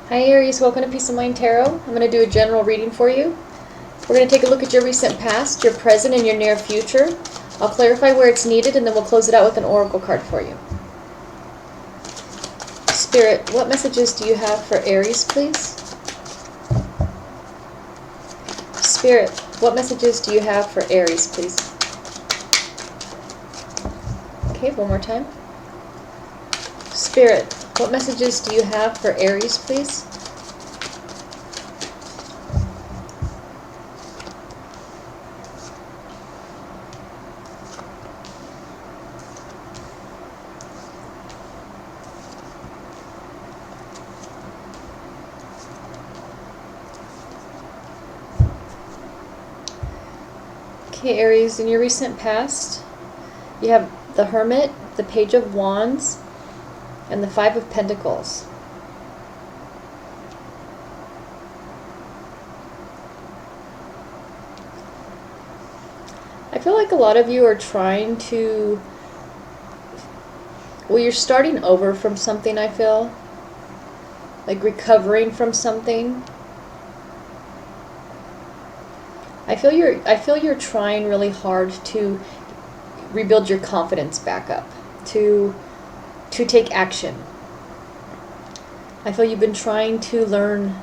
Hi Aries, welcome to Peace of Mind Tarot. I'm going to do a general reading for you. We're going to take a look at your recent past, your present, and your near future. I'll clarify where it's needed and then we'll close it out with an oracle card for you. Spirit, what messages do you have for Aries, please? Spirit, what messages do you have for Aries, please? Okay, one more time. Spirit, what messages do you have for Aries, please? Okay, Aries, in your recent past, you have the Hermit, the Page of Wands, and the Five of Pentacles. I feel like a lot of you are trying to, well, you're starting over from something, I feel. Like recovering from something. I feel you're trying really hard to rebuild your confidence back up, to take action. I feel you've been trying to learn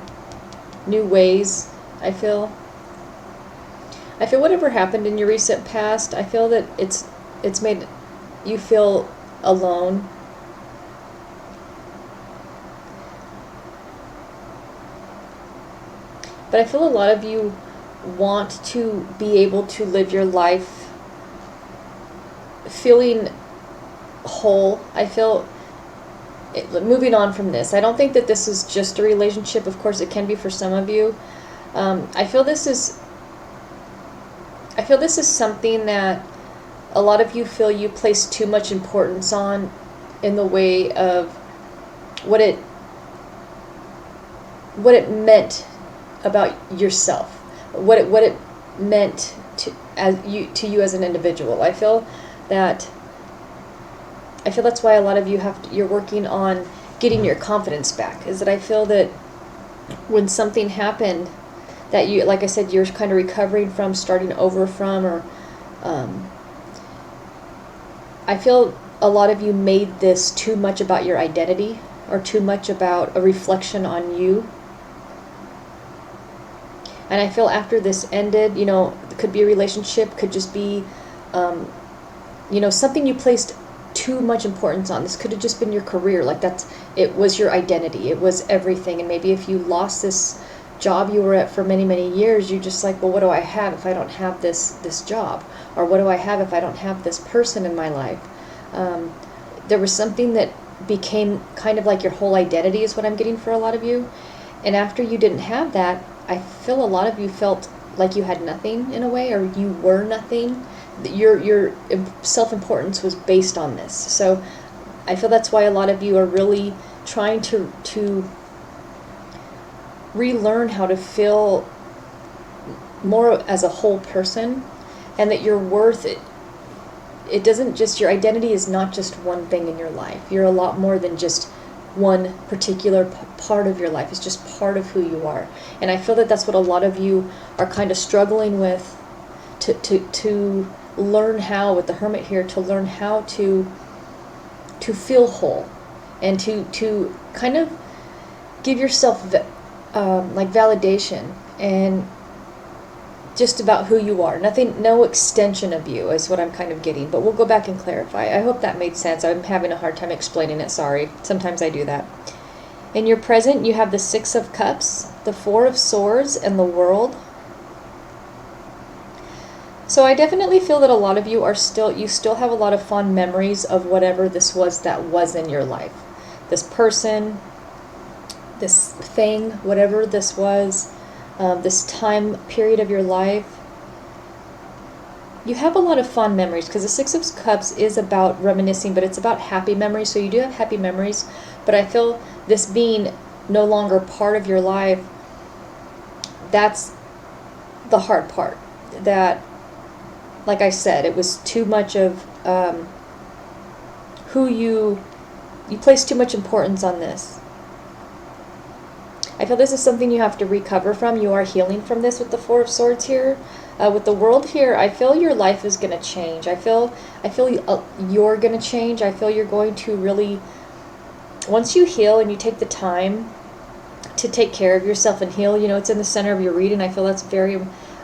new ways, I feel whatever happened in your recent past, I feel that it's made you feel alone. But I feel a lot of you want to be able to live your life feeling whole. I feel moving on from this. I don't think that this is just a relationship. Of course, it can be for some of you. I feel this is something that a lot of you feel you place too much importance on, in the way of what it meant about yourself, what it meant to you as an individual. I feel that's why a lot of you you're working on getting your confidence back. Is that I feel that when something happened that you, like I said, you're kind of recovering from, starting over from, or I feel a lot of you made this too much about your identity, or too much about a reflection on you. And I feel after this ended, it could be a relationship, could just be, something you placed too much importance on. This could have just been your career. Like it was your identity. It was everything. And maybe if you lost this job you were at for many, many years, you're just like, well, what do I have if I don't have this job? Or what do I have if I don't have this person in my life? There was something that became kind of like your whole identity, is what I'm getting for a lot of you. And after you didn't have that, I feel a lot of you felt like you had nothing in a way, or you were nothing. Your self-importance was based on this. So I feel that's why a lot of you are really trying to relearn how to feel more as a whole person, and that your worth, it doesn't just, your identity is not just one thing in your life. You're a lot more than just one particular part of your life. It's just part of who you are. And I feel that that's what a lot of you are kind of struggling with, to learn how, with the Hermit here, to learn how to feel whole, and to kind of give yourself like validation, and just about who you are. Nothing, no extension of you is what I'm kind of getting. But we'll go back and clarify. I hope that made sense. I'm having a hard time explaining it. Sorry. Sometimes I do that. In your present, you have the Six of Cups, the Four of Swords, and the World. So I definitely feel that a lot of you you still have a lot of fond memories of whatever this was that was in your life. This person, this thing, whatever this was, this time period of your life. You have a lot of fond memories, because the Six of Cups is about reminiscing, but it's about happy memories. So you do have happy memories, but I feel this being no longer part of your life, that's the hard part. That, like I said, it was too much of who you placed too much importance on this. I feel this is something you have to recover from. You are healing from this with the Four of Swords here. With the World here, I feel your life is going to change. I feel you're going to change. I feel you're going to really, once you heal and you take the time to take care of yourself and heal, it's in the center of your reading. I feel that's a very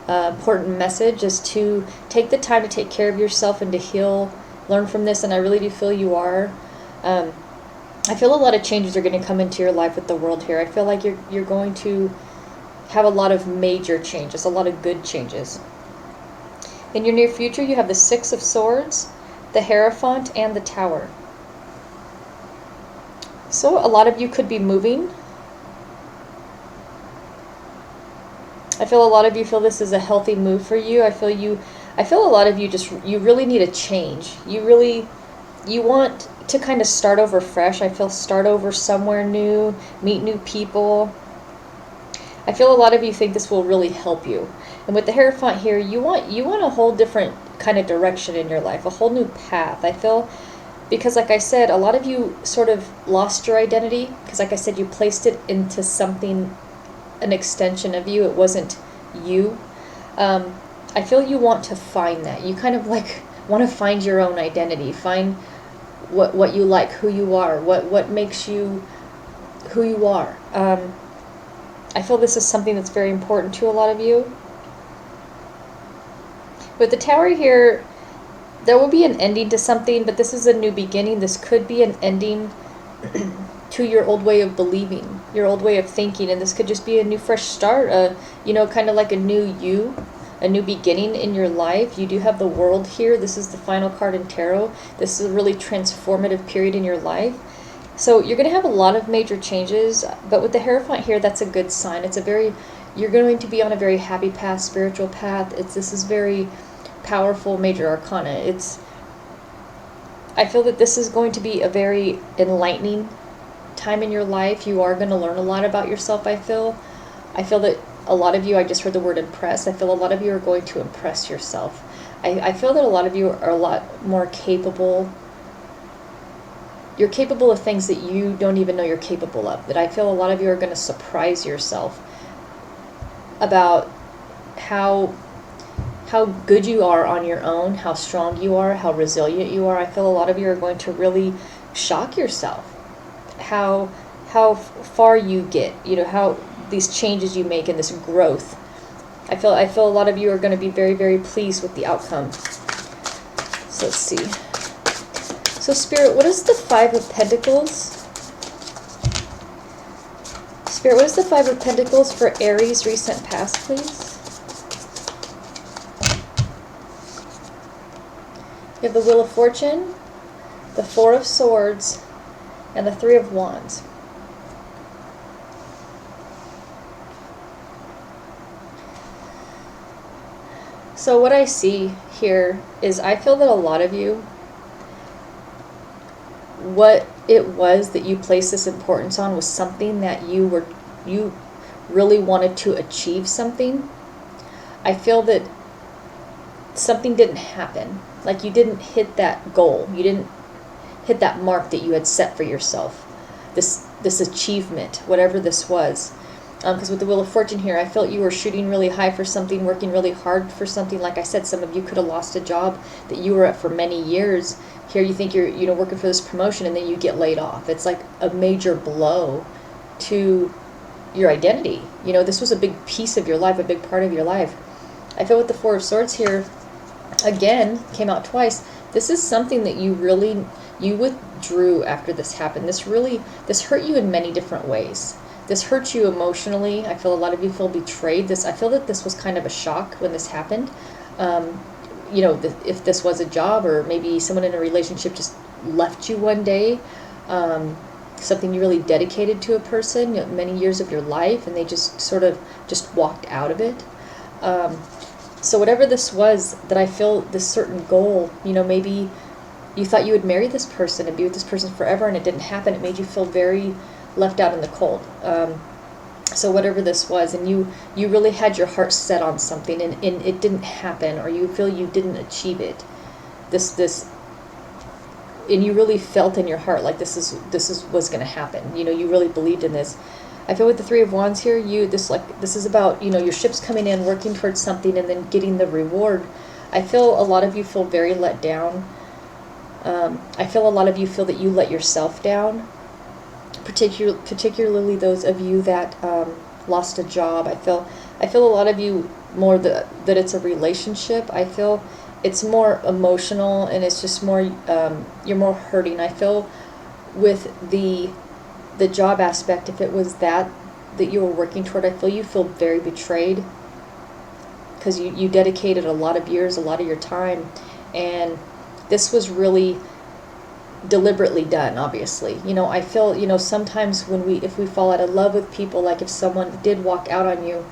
important message, is to take the time to take care of yourself and to heal, learn from this, and I really do feel you are. I feel a lot of changes are going to come into your life with the World here. I feel like you're going to have a lot of major changes, a lot of good changes. In your near future, you have the Six of Swords, the Hierophant, and the Tower. So a lot of you could be moving. I feel a lot of you feel this is a healthy move for you. I feel a lot of you you really need a change. You want to kind of start over fresh. I feel start over somewhere new, meet new people. I feel a lot of you think this will really help you. And with the Hierophant here, you want a whole different kind of direction in your life, a whole new path. I feel, because like I said, a lot of you sort of lost your identity, because like I said, you placed it into something, an extension of you. It wasn't you. I feel you want to find that. You kind of like want to find your own identity, find what you like, who you are, what makes you who you are. I feel this is something that's very important to a lot of you. With the Tower here, there will be an ending to something, but this is a new beginning. This could be an ending to your old way of believing, your old way of thinking, and this could just be a new fresh start, kind of like a new you, a new beginning in your life. You do have the World here. This is the final card in tarot. This is a really transformative period in your life. So you're going to have a lot of major changes, but with the Hierophant here, that's a good sign. You're going to be on a very happy path, spiritual path. This is very powerful major arcana. I feel that this is going to be a very enlightening time in your life. You are going to learn a lot about yourself, I feel that a lot of you, I just heard the word impress. I feel a lot of you are going to impress yourself. I feel that a lot of you are a lot more capable. You're capable of things that you don't even know you're capable of. That I feel a lot of you are going to surprise yourself about how good you are on your own, how strong you are, how resilient you are. I feel a lot of you are going to really shock yourself. How far you get, how these changes you make and this growth. I feel a lot of you are going to be very, very pleased with the outcome. So let's see. So Spirit, what is the Five of Pentacles? Spirit, what is the Five of Pentacles for Aries recent past, please? You have the Wheel of Fortune, the Four of Swords, and the Three of Wands. So what I see here is I feel that a lot of you, what it was that you placed this importance on was something that you really wanted to achieve something. I feel that something didn't happen. Like you didn't hit that goal. You didn't hit that mark that you had set for yourself. This achievement, whatever this was. Because with the Wheel of Fortune here, I felt you were shooting really high for something, working really hard for something. Like I said, some of you could have lost a job that you were at for many years. Here you think you're working for this promotion and then you get laid off. It's like a major blow to your identity. This was a big piece of your life, a big part of your life. I feel with the Four of Swords here, again, came out twice. This is something that you withdrew after this happened. This hurt you in many different ways. This hurt you emotionally. I feel a lot of you feel betrayed. I feel that this was kind of a shock when this happened. If this was a job or maybe someone in a relationship just left you one day, something you really dedicated to a person, many years of your life, and they just sort of just walked out of it. So whatever this was, that I feel this certain goal, maybe you thought you would marry this person and be with this person forever and it didn't happen. It made you feel very left out in the cold. So whatever this was, and you really had your heart set on something and it didn't happen, or you feel you didn't achieve it. And you really felt in your heart like this was going to happen. You really believed in this. I feel with the Three of Wands here, this is about, your ship's coming in, working towards something, and then getting the reward. I feel a lot of you feel very let down. I feel a lot of you feel that you let yourself down, particularly those of you that lost a job. I feel a lot of you more that it's a relationship. I feel it's more emotional, and it's just more, you're more hurting. I feel with the job aspect, if it was that you were working toward, I feel you feel very betrayed, because you dedicated a lot of years, a lot of your time, and this was really deliberately done, obviously. I feel, sometimes if we fall out of love with people, like if someone did walk out on you,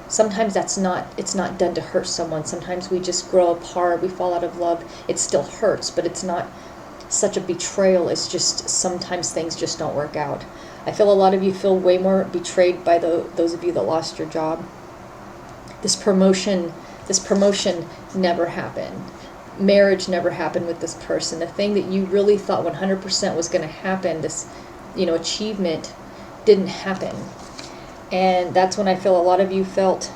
sometimes it's not done to hurt someone. Sometimes we just grow apart, we fall out of love. It still hurts, but it's not such a betrayal. It's just sometimes things just don't work out. I feel a lot of you feel way more betrayed by those of you that lost your job. This promotion never happened. Marriage never happened with this person. The thing that you really thought 100% was going to happen, this, achievement, didn't happen. And that's when I feel a lot of you felt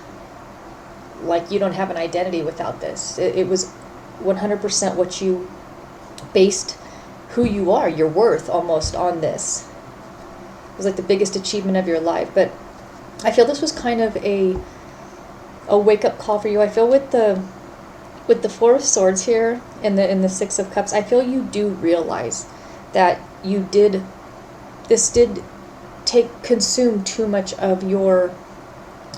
like you don't have an identity without this. It was 100% what you based who you are, your worth, almost on this. It was like the biggest achievement of your life. But I feel this was kind of a wake-up call for you. I feel with the Four of Swords here and the Six of Cups, I feel you do realize that this did consume too much of your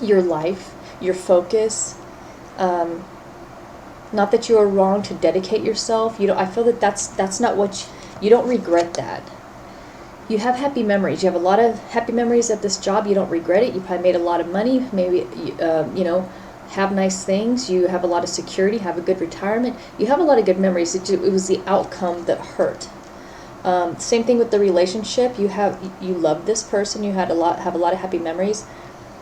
life, your focus. Not that you are wrong to dedicate yourself. I feel that that's not what you don't regret that. You have happy memories. You have a lot of happy memories at this job. You don't regret it. You probably made a lot of money. Maybe have nice things. You have a lot of security. Have a good retirement. You have a lot of good memories. It was the outcome that hurt. Same thing with the relationship. You love this person. You have a lot of happy memories,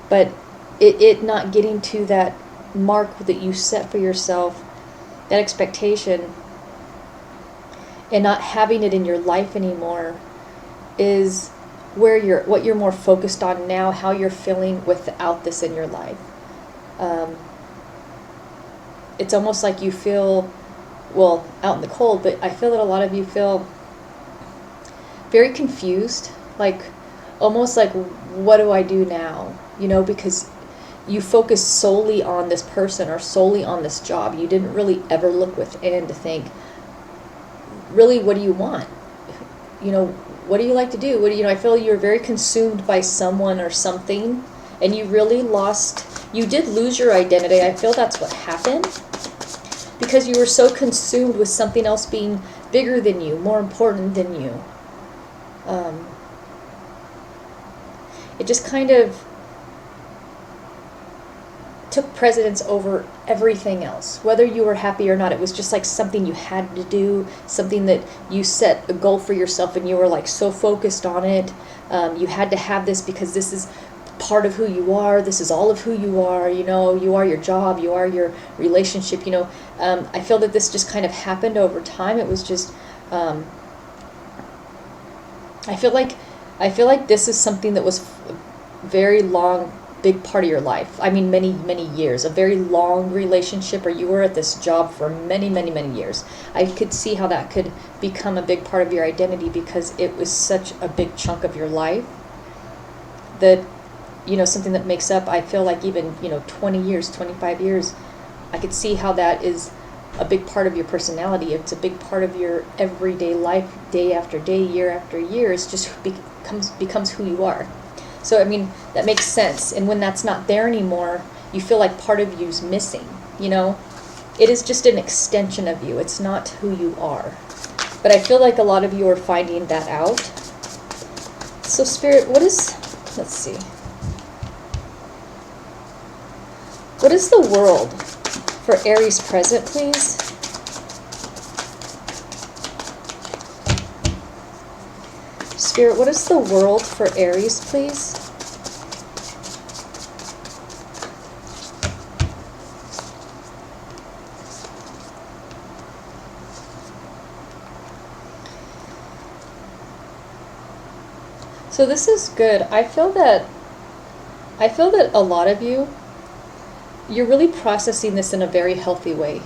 but it not getting to that mark that you set for yourself, that expectation, and not having it in your life anymore, is what you're more focused on now. How you're feeling without this in your life. It's almost like you feel, well, out in the cold, but I feel that a lot of you feel very confused, like almost like, what do I do now? Because you focus solely on this person or solely on this job. You didn't really ever look within to think, really, what do you want? What do you like to do? I feel you're very consumed by someone or something, and you did lose your identity. I feel that's what happened, because you were so consumed with something else being bigger than you, more important than you. It just kind of took precedence over everything else. Whether you were happy or not, it was just like something you had to do, something that you set a goal for yourself, and you were like so focused on it. You had to have this because this is part of who you are. This is all of who you are. You are your job. You are your relationship. I feel that this just kind of happened over time. It was just, I feel like this is something that was a very long, big part of your life. I mean, many, many years. A very long relationship, or you were at this job for many, many, many years. I could see how that could become a big part of your identity, because it was such a big chunk of your life that, something that makes up, I feel like even, 20 years, 25 years, I could see how that is a big part of your personality. It's a big part of your everyday life, day after day, year after year. It's just becomes who you are. So, I mean, that makes sense. And when that's not there anymore, you feel like part of you's missing, It is just an extension of you. It's not who you are. But I feel like a lot of you are finding that out. So, Spirit, let's see. What is the world for Aries present, please? Spirit, what is the world for Aries, please? So this is good. I feel that I feel that a lot of you, you're really processing this in a very healthy way.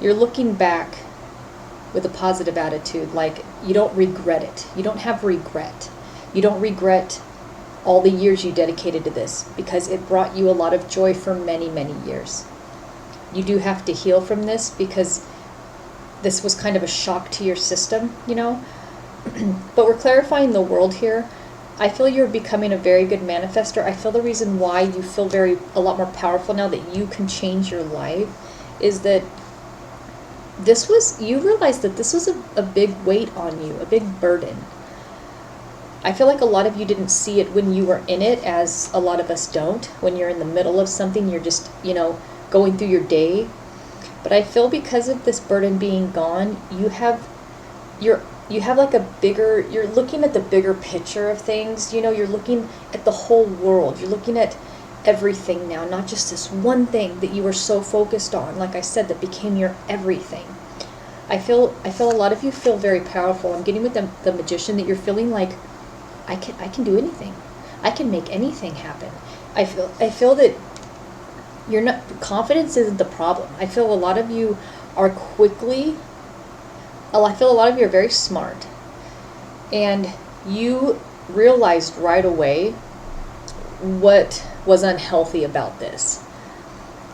You're looking back with a positive attitude, like you don't regret it. You don't have regret. You don't regret all the years you dedicated to this because it brought you a lot of joy for many, many years. You do have to heal from this because this was kind of a shock to your system, you know? But we're clarifying the world here. I feel you're becoming a very good manifester. I feel the reason why you feel a lot more powerful now that you can change your life is that you realized that this was a big weight on you, a big burden. I feel like a lot of you didn't see it when you were in it, as a lot of us don't. When you're in the middle of something, you're just, going through your day. But I feel because of this burden being gone, you have like you're looking at the bigger picture of things. You're looking at the whole world. You're looking at everything now, not just this one thing that you were so focused on, like I said, that became your everything. I feel a lot of you feel very powerful. I'm getting with the magician that you're feeling like I can do anything. I can make anything happen. I feel that you're not, confidence isn't the problem. I feel a lot of you are I feel a lot of you are very smart, and you realized right away what was unhealthy about this.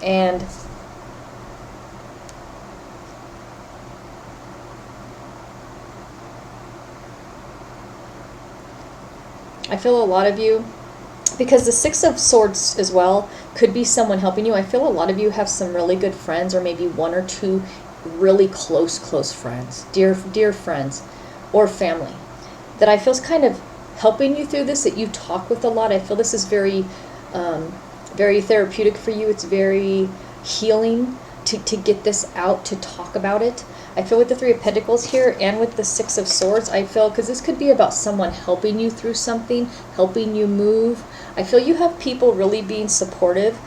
And I feel a lot of you, because the Six of Swords as well could be someone helping you. I feel a lot of you have some really good friends, or maybe one or two really close friends, dear friends or family, that I feel is kind of helping you through this, that you talk with a lot. I feel this is very very therapeutic for you. It's very healing to get this out, to talk about it. I feel with the Three of Pentacles here and with the Six of Swords, I feel, because this could be about someone helping you through something, helping you move. I feel you have people really being supportive,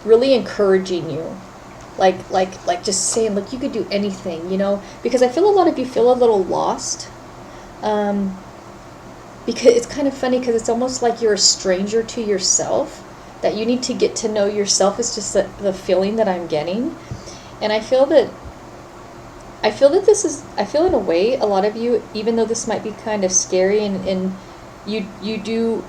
really encouraging you. Like just saying, look, you could do anything, because I feel a lot of you feel a little lost. Because it's kind of funny, because it's almost like you're a stranger to yourself, that you need to get to know yourself. Is just the feeling that I'm getting. And I feel in a way, a lot of you, even though this might be kind of scary, and you do,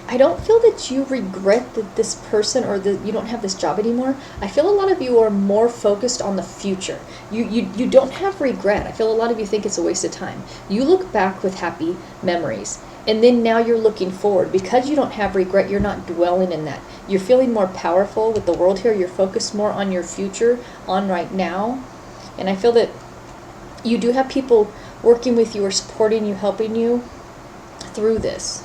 I don't feel that you regret that this person, or that you don't have this job anymore. I feel a lot of you are more focused on the future. You don't have regret. I feel a lot of you think it's a waste of time. You look back with happy memories, and then now you're looking forward. Because you don't have regret, you're not dwelling in that. You're feeling more powerful with the world here. You're focused more on your future, on right now. And I feel that you do have people working with you or supporting you, helping you through this.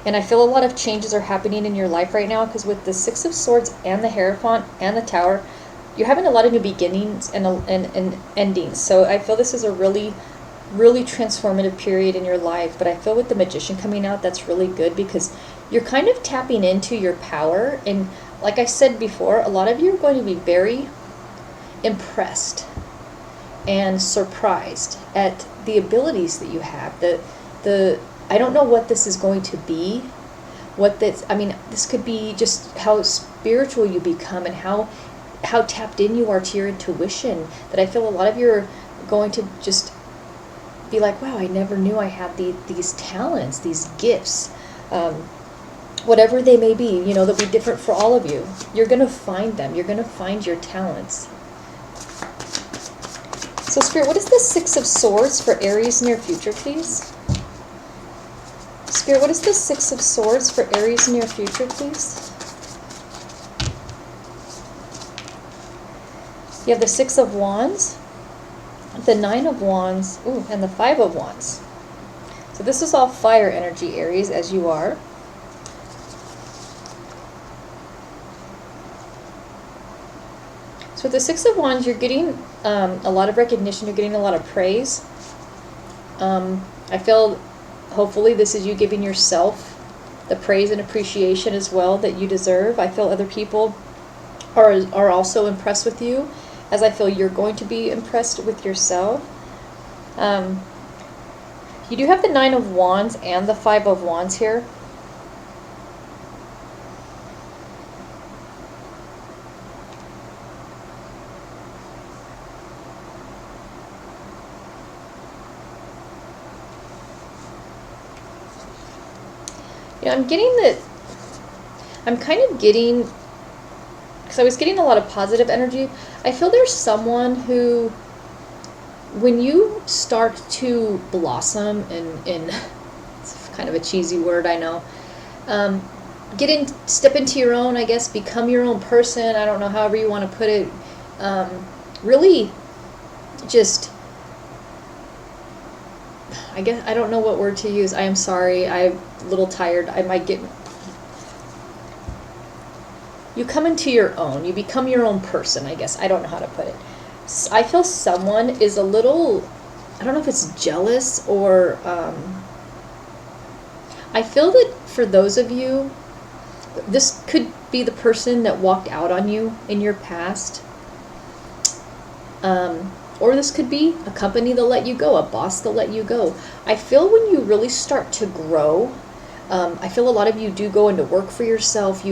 And I feel a lot of changes are happening in your life right now, because with the Six of Swords and the Hierophant and the Tower, you're having a lot of new beginnings and endings. So I feel this is a really, really transformative period in your life. But I feel with the Magician coming out, that's really good, because you're kind of tapping into your power. And like I said before, a lot of you are going to be very impressed and surprised at the abilities that you have. I don't know what this is going to be. This could be just how spiritual you become, and how tapped in you are to your intuition, that I feel a lot of you are going to just be like, wow, I never knew I had these talents, these gifts. Whatever they may be, they'll be different for all of you. You're going to find them. You're going to find your talents. So Spirit, what is the Six of Swords for Aries near future, please? Spirit, what is the Six of Swords for Aries near future, please? You have the Six of Wands, the Nine of Wands, and the Five of Wands. So this is all fire energy, Aries, as you are. So with the Six of Wands, you're getting a lot of recognition. You're getting a lot of praise. I feel, hopefully, this is you giving yourself the praise and appreciation as well that you deserve. I feel other people are also impressed with you, as I feel you're going to be impressed with yourself. You do have the Nine of Wands and the Five of Wands here. Yeah, I'm getting that, I'm kind of getting, because I was getting a lot of positive energy. I feel there's someone who, when you start to blossom in it's kind of a cheesy word, I know, um, step into your own, I guess, become your own person, I don't know, however you want to put it, really just, I guess, I don't know what word to use, I am sorry, I'm a little tired, I might get, you come into your own, you become your own person, I guess, I don't know how to put it. I feel someone is a little, I don't know if it's jealous or, I feel that for those of you, this could be the person that walked out on you in your past. Or this could be a company that let you go, a boss that let you go. I feel when you really start to grow, I feel a lot of you do go into work for yourself.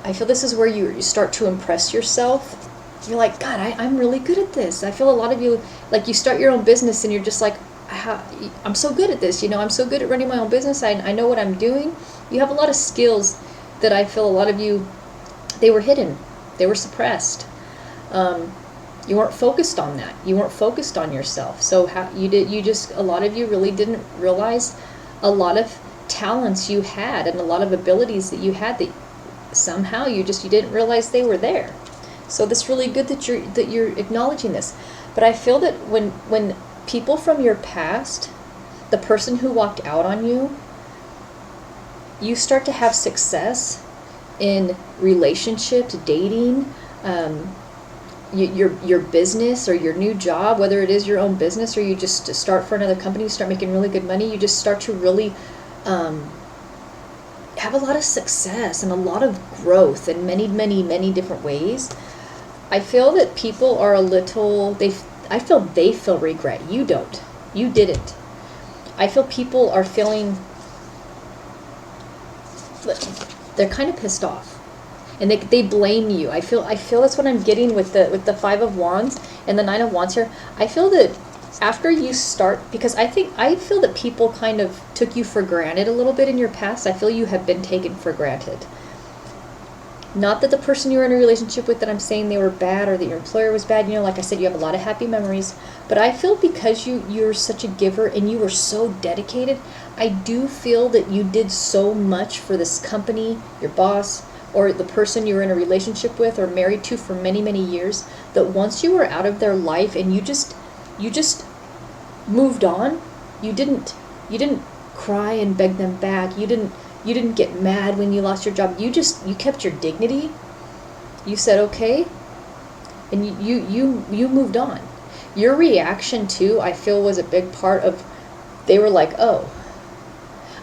I feel this is where you start to impress yourself. You're like, God, I'm really good at this. I feel a lot of you, like you start your own business and you're just like, I'm so good at this. I'm so good at running my own business. I know what I'm doing. You have a lot of skills that I feel a lot of you, they were hidden. They were suppressed. You weren't focused on that. You weren't focused on yourself. So a lot of you really didn't realize a lot of talents you had and a lot of abilities that you had that somehow you didn't realize they were there. So this really good that you're acknowledging this. But I feel that when people from your past, the person who walked out on you, you start to have success in relationships, dating, your business or your new job, whether it is your own business or you just start for another company, you start making really good money, you just start to really have a lot of success and a lot of growth in many, many, many different ways. I feel that people are a little, I feel they feel regret. You don't. You didn't. I feel people are feeling, they're kind of pissed off. And they blame you. I feel that's what I'm getting with the Five of Wands and the Nine of Wands here. I feel that after you start, because I feel that people kind of took you for granted a little bit in your past. I feel you have been taken for granted. Not that the person you were in a relationship with, that I'm saying they were bad or that your employer was bad. Like I said, you have a lot of happy memories. But I feel because you're such a giver and you were so dedicated, I do feel that you did so much for this company, your boss, or the person you were in a relationship with or married to for many, many years, that once you were out of their life and you just moved on, you didn't cry and beg them back. You didn't get mad when you lost your job. You kept your dignity. You said okay, and you moved on. Your reaction too, I feel, was a big part of, they were like, oh,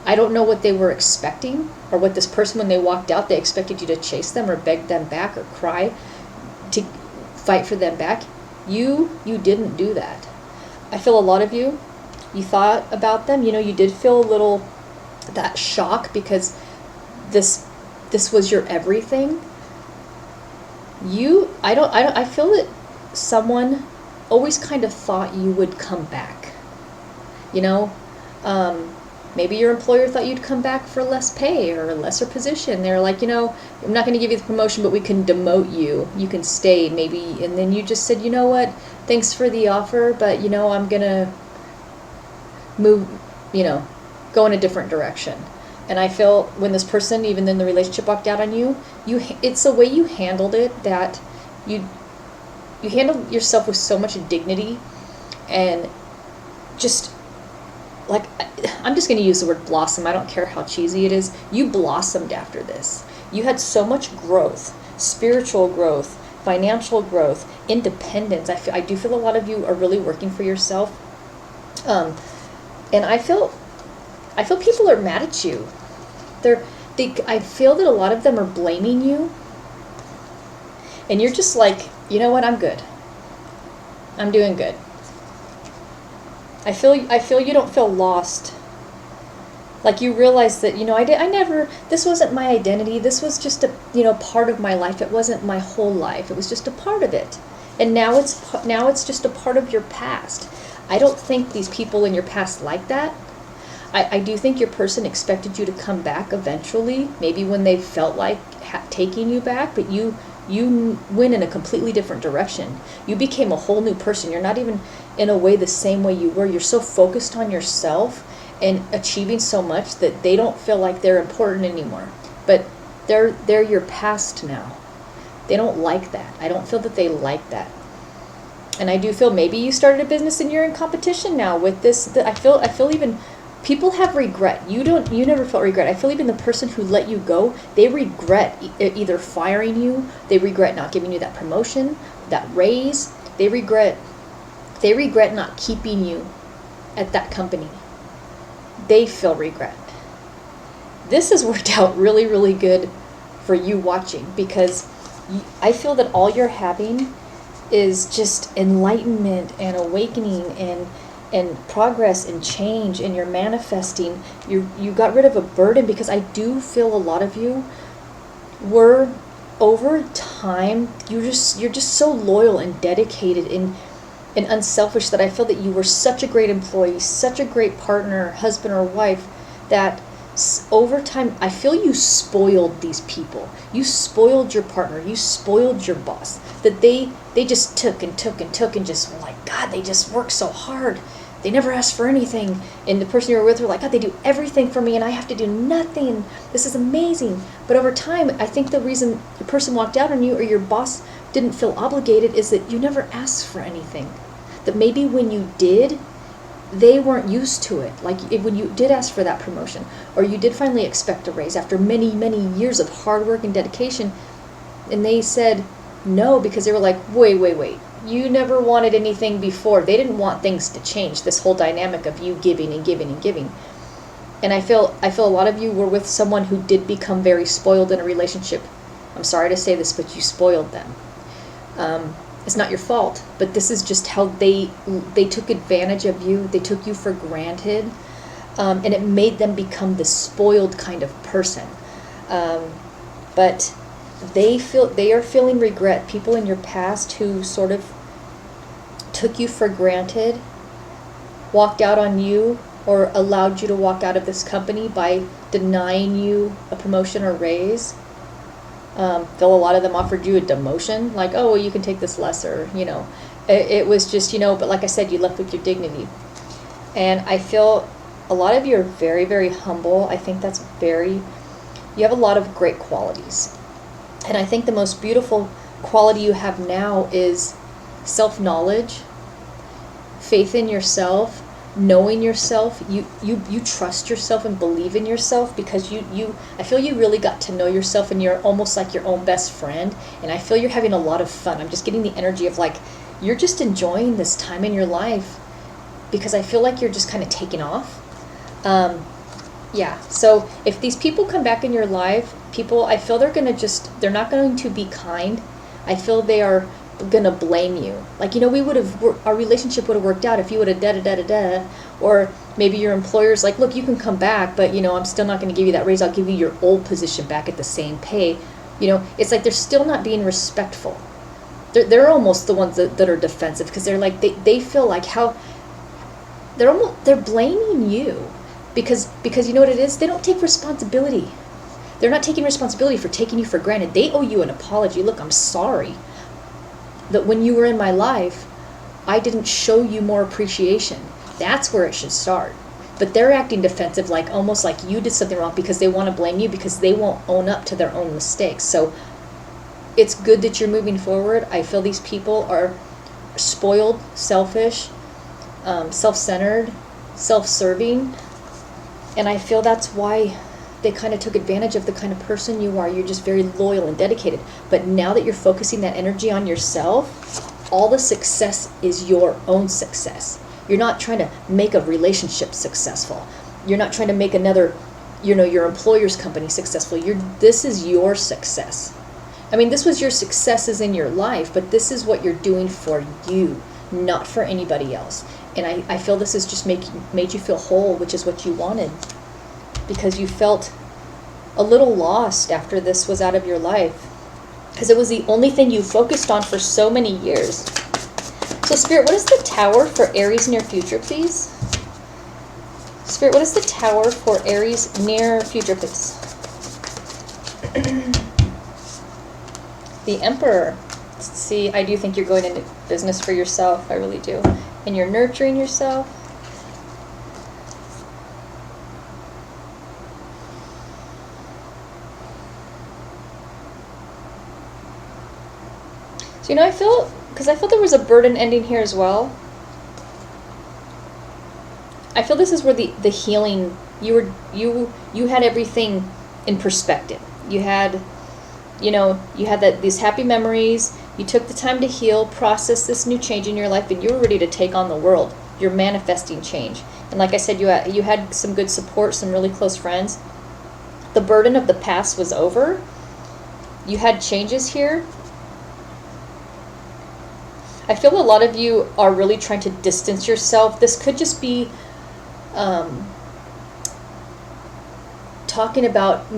I don't know what they were expecting, or what this person, when they walked out, they expected you to chase them or beg them back or cry to fight for them back. You didn't do that. I feel a lot of you thought about them. You did feel a little, that shock, because this was your everything. I feel that someone always kind of thought you would come back. Maybe your employer thought you'd come back for less pay or a lesser position. They're like, I'm not going to give you the promotion, but we can demote you. You can stay, maybe. And then you just said, you know what? Thanks for the offer, but, I'm going to move, go in a different direction. And I feel when this person, even in the relationship, walked out on you, it's the way you handled it, that you handled yourself with so much dignity, and just, like, I'm just going to use the word blossom. I don't care how cheesy it is. You blossomed after this. You had so much growth, spiritual growth, financial growth, independence. I do feel a lot of you are really working for yourself. And I feel people are mad at you. I feel that a lot of them are blaming you. And you're just like, you know what? I'm good. I'm doing good. I feel you don't feel lost. Like you realize that, this wasn't my identity. This was just a, part of my life. It wasn't my whole life. It was just a part of it. And now it's just a part of your past. I don't think these people in your past like that. I do think your person expected you to come back eventually, maybe when they felt like taking you back, but you went in a completely different direction. You became a whole new person. You're not even in a way the same way you were. You're so focused on yourself and achieving so much that they don't feel like they're important anymore. But they're your past now. They don't like that. I don't feel that they like that. And I do feel maybe you started a business and you're in competition now with this. I feel even people have regret. You never felt regret. I feel even the person who let you go, they regret either firing you, they regret not giving you that promotion, that raise. They regret not keeping you at that company. They feel regret. This has worked out really, really good for you watching, because I feel that all you're having is just enlightenment and awakening and progress and change, and you're manifesting. You got rid of a burden, because I do feel a lot of you were, over time, you're just so loyal and dedicated and unselfish, that I feel that you were such a great employee, such a great partner, husband or wife, that over time, I feel you spoiled these people. You spoiled your partner. You spoiled your boss. That they just took and took and took and just were like, God, they just work so hard. They never asked for anything. And the person you were with were like, God, they do everything for me and I have to do nothing. This is amazing. But over time, I think the reason the person walked out on you, or your boss didn't feel obligated, is that you never asked for anything. That maybe when you did, they weren't used to it. Like when you did ask for that promotion, or you did finally expect a raise after many, many years of hard work and dedication, and they said no, because they were like, wait, you never wanted anything before. They didn't want things to change, this whole dynamic of you giving and giving and giving. And I feel a lot of you were with someone who did become very spoiled in a relationship. I'm sorry to say this, but you spoiled them. It's not your fault, but this is just how they took advantage of you. They took you for granted, and it made them become the spoiled kind of person. But they are feeling regret. People in your past who sort of took you for granted, walked out on you, or allowed you to walk out of this company by denying you a promotion or raise. Though a lot of them offered you a demotion, like, oh, well, you can take this lesser, It was just, but like I said, you left with your dignity. And I feel a lot of you are very, very humble. I think that's you have a lot of great qualities. And I think the most beautiful quality you have now is self-knowledge, faith in yourself, knowing yourself. You trust yourself and believe in yourself, because I feel you really got to know yourself, and you're almost like your own best friend. And I feel you're having a lot of fun. I'm just getting the energy of like you're just enjoying this time in your life, because I feel like you're just kind of taking off. So if these people come back in your life, I feel they're not going to be kind. I feel they are gonna blame you. Like, our relationship would have worked out if you would have da-da-da-da-da. Or maybe your employer's like, look, you can come back, but I'm still not going to give you that raise. I'll give you your old position back at the same pay. It's like they're still not being respectful. They're almost the ones that are defensive, because they're like, they feel like how they're blaming you because you know what it is? They don't take responsibility. They're not taking responsibility for taking you for granted. They owe you an apology. Look, I'm sorry that when you were in my life, I didn't show you more appreciation. That's where it should start. But they're acting defensive, like almost like you did something wrong, because they want to blame you, because they won't own up to their own mistakes. So it's good that you're moving forward. I feel these people are spoiled, selfish, self-centered, self-serving, and I feel that's why they kind of took advantage of the kind of person you are. You're just very loyal and dedicated. But now that you're focusing that energy on yourself, all the success is your own success. You're not trying to make a relationship successful. You're not trying to make another, your employer's company successful. This is your success. I mean, this was your successes in your life, but this is what you're doing for you, not for anybody else. And I feel this has just made you feel whole, which is what you wanted, because you felt a little lost after this was out of your life, because it was the only thing you focused on for so many years. So Spirit, what is the Tower for Aries in your future, please? Spirit, what is the Tower for Aries near future, please? The Emperor. See, I do think you're going into business for yourself. I really do. And you're nurturing yourself. So, I feel, because I felt there was a burden ending here as well. I feel this is where the healing, you had everything in perspective. You had, you had these happy memories. You took the time to heal, process this new change in your life, and you were ready to take on the world. You're manifesting change. And like I said, you had some good support, some really close friends. The burden of the past was over. You had changes here. I feel a lot of you are really trying to distance yourself. This could just be talking about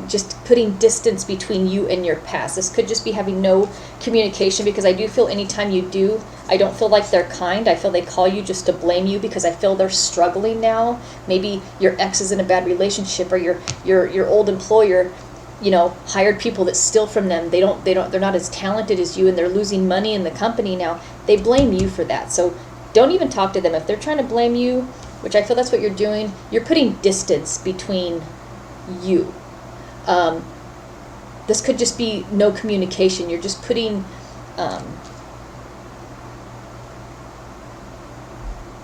just putting distance between you and your past. This could just be having no communication, because I do feel anytime you do, I don't feel like they're kind. I feel they call you just to blame you, because I feel they're struggling now. Maybe your ex is in a bad relationship, or your old employer, hired people that steal from them. They're not as talented as you, and they're losing money in the company now. They blame you for that. So don't even talk to them. If they're trying to blame you, which I feel that's what you're doing, you're putting distance between you. This could just be no communication. You're just putting,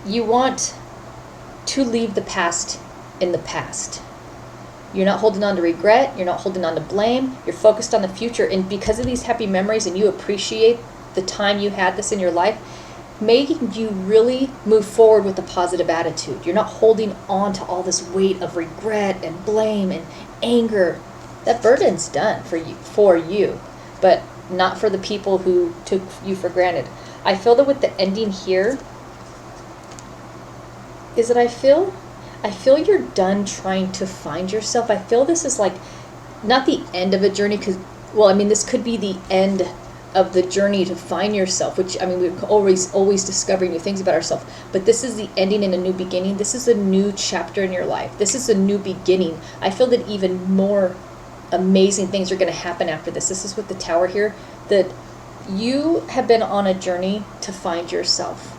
you want to leave the past in the past. You're not holding on to regret. You're not holding on to blame. You're focused on the future. And because of these happy memories, and you appreciate the time you had this in your life, making you really move forward with a positive attitude. You're not holding on to all this weight of regret and blame and anger. That burden's done for you, but not for the people who took you for granted. I feel that with the ending here, is that I feel you're done trying to find yourself. I feel this is like not the end of a journey, because, this could be the end of the journey to find yourself, which, we're always discovering new things about ourselves, but this is the ending and a new beginning. This is a new chapter in your life. This is a new beginning. I feel that even more amazing things are going to happen after this. This is with the Tower here, that you have been on a journey to find yourself,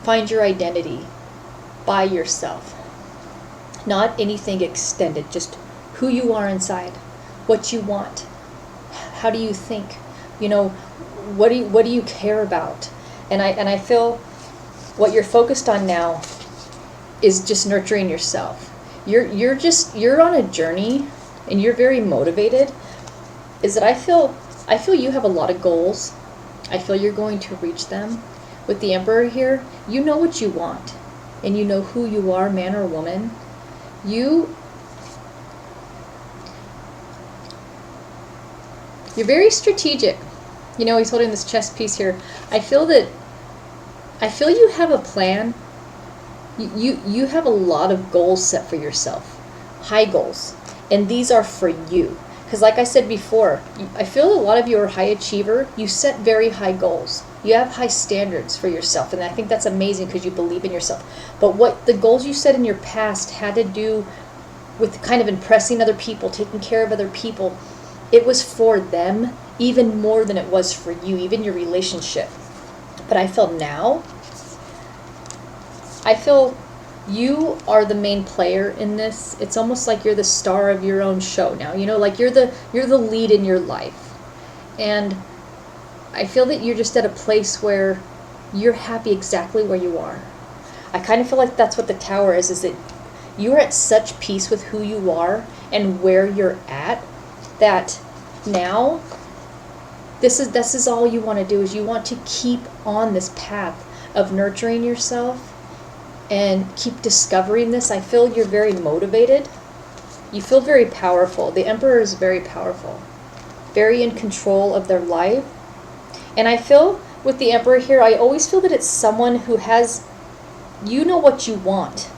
find your identity by yourself. Not anything extended, just who you are inside, what you want, how do you think, what do you care about? And I feel what you're focused on now is just nurturing yourself. You're on a journey, and you're very motivated. Is that I feel you have a lot of goals. I feel you're going to reach them. With the Emperor here, you know what you want, and you know who you are, man or woman. You're very strategic. He's holding this chess piece here. I feel you have a plan. You have a lot of goals set for yourself, high goals, and these are for you. Because like I said before, I feel a lot of you are high achiever. You set very high goals. You have high standards for yourself, and I think that's amazing because you believe in yourself. But what the goals you set in your past had to do with kind of impressing other people, taking care of other people. It was for them even more than it was for you, even your relationship. But I feel now, you are the main player in this. It's almost like you're the star of your own show now. Like you're the lead in your life. And I feel that you're just at a place where you're happy exactly where you are. I kind of feel like that's what the Tower is that you're at such peace with who you are and where you're at, that now this is all you want to do, is you want to keep on this path of nurturing yourself and keep discovering this. I feel you're very motivated. You feel very powerful. The Emperor is very powerful, very in control of their life. And I feel with the Emperor here, I always feel that it's someone who has, you know what you want.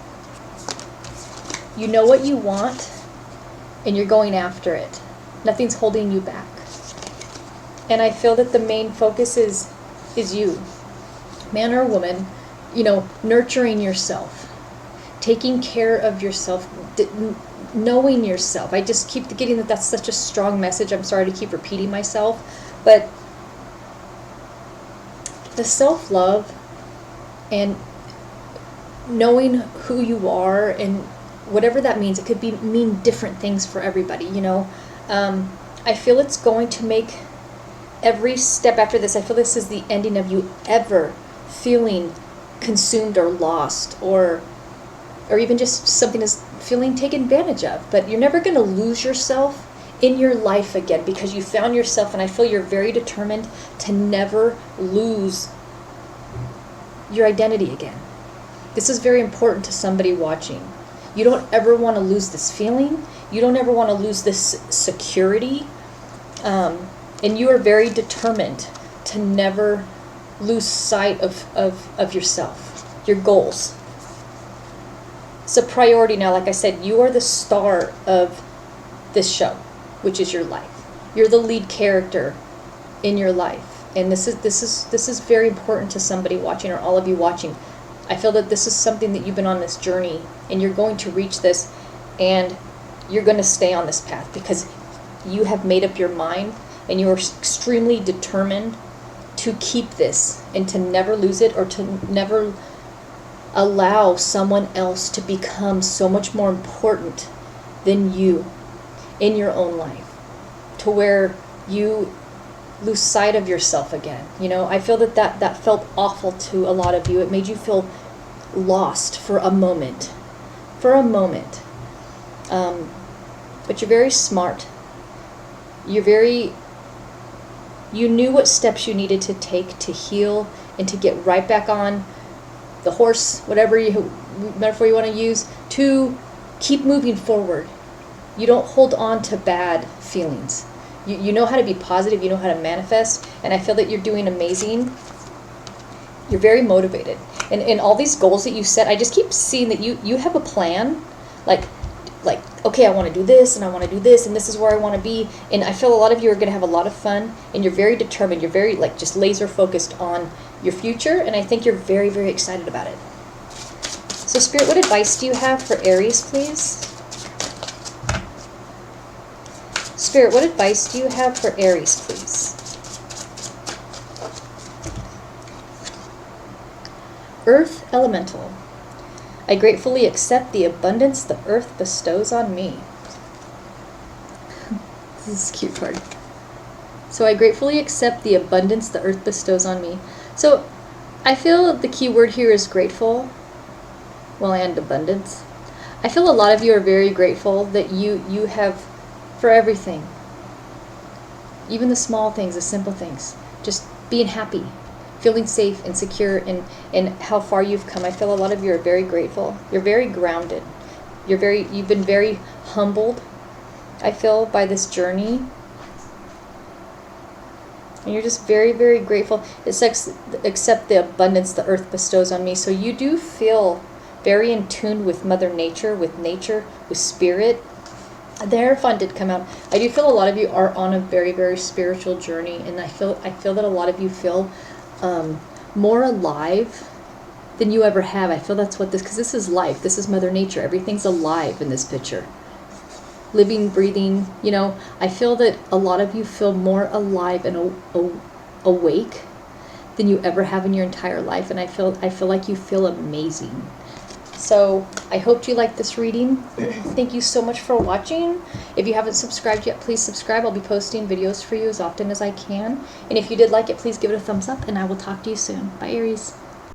You know what you want, and you're going after it. Nothing's holding you back. And I feel that the main focus is you, man or woman, nurturing yourself, taking care of yourself, knowing yourself. I just keep getting that that's such a strong message. I'm sorry to keep repeating myself, but the self-love and knowing who you are, and whatever that means, it could mean different things for everybody, you know. I feel it's going to make every step after this, I feel this is the ending of you ever feeling consumed or lost, or even just something is feeling taken advantage of. But you're never going to lose yourself in your life again, because you found yourself, and I feel you're very determined to never lose your identity again. This is very important to somebody watching. You don't ever want to lose this feeling. You don't ever want to lose this security. And you are very determined to never lose sight of yourself, your goals. It's a priority now. Like I said, you are the star of this show, which is your life. You're the lead character in your life. And this is very important to somebody watching, or all of you watching. I feel that this is something that you've been on this journey, and you're going to reach this, and you're going to stay on this path because you have made up your mind, and you are extremely determined to keep this and to never lose it, or to never allow someone else to become so much more important than you in your own life, to where you lose sight of yourself again. You know, I feel that felt awful to a lot of you. It made you feel lost for a moment. But you're very smart. You knew what steps you needed to take to heal and to get right back on the horse, whatever metaphor you want to use, to keep moving forward. You don't hold on to bad feelings. You know how to be positive, you know how to manifest, and I feel that you're doing amazing. You're very motivated. And all these goals that you set, I just keep seeing that you have a plan, like, okay, I want to do this, and I want to do this, and this is where I want to be. And I feel a lot of you are going to have a lot of fun, and you're very determined. You're very, just laser focused on your future, and I think you're very, very excited about it. So Spirit, what advice do you have for Aries, please? Spirit, what advice do you have for Aries, please? Earth Elemental. I gratefully accept the abundance the earth bestows on me. This is a cute card. So I gratefully accept the abundance the earth bestows on me. So I feel the key word here is grateful, well, and abundance. I feel a lot of you are very grateful that you have, for everything. Even the small things, the simple things. Just being happy, feeling safe and secure in how far you've come. I feel a lot of you are very grateful. You're very grounded. You've been very humbled, I feel, by this journey. And you're just very, very grateful. It's accept the abundance the earth bestows on me. So you do feel very in tune with Mother Nature, with Spirit. The Hierophant did come out. I do feel a lot of you are on a very, very spiritual journey, and I feel that a lot of you feel more alive than you ever have. I feel that's what because this is life. This is Mother Nature. Everything's alive in this picture. Living, breathing, you know. I feel that a lot of you feel more alive and awake than you ever have in your entire life, and I feel like you feel amazing. So I hope you liked this reading. Thank you so much for watching. If you haven't subscribed yet, please subscribe. I'll be posting videos for you as often as I can. And if you did like it, please give it a thumbs up, and I will talk to you soon. Bye, Aries.